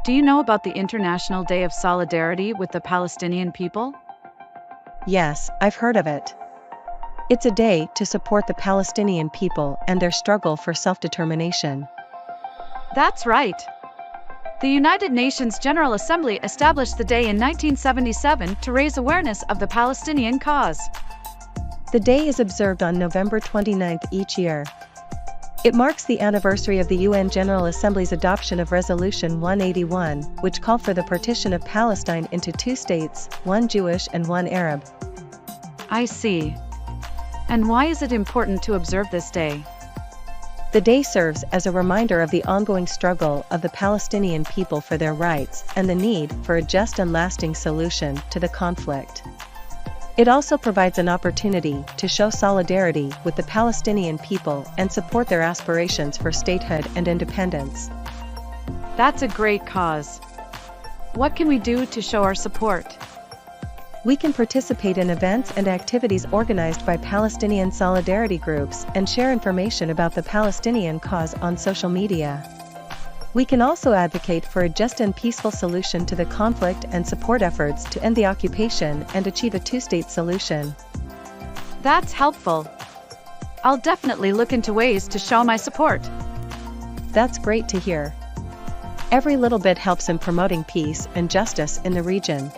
Do you know about the International Day of Solidarity with the Palestinian people? Yes, I've heard of it. It's a day to support the Palestinian people and their struggle for self-determination. That's right. The United Nations General Assembly established the day in 1977 to raise awareness of the Palestinian cause. The day is observed on November 29 each year. It marks the anniversary of the UN General Assembly's adoption of Resolution 181, which called for the partition of Palestine into two states, one Jewish and one Arab. I see. And why is it important to observe this day? The day serves as a reminder of the ongoing struggle of the Palestinian people for their rights and the need for a just and lasting solution to the conflict. It also provides an opportunity to show solidarity with the Palestinian people and support their aspirations for statehood and independence. That's a great cause. What can we do to show our support? We can participate in events and activities organized by Palestinian solidarity groups and share information about the Palestinian cause on social media. We can also advocate for a just and peaceful solution to the conflict and support efforts to end the occupation and achieve a two-state solution. That's helpful. I'll definitely look into ways to show my support. That's great to hear. Every little bit helps in promoting peace and justice in the region.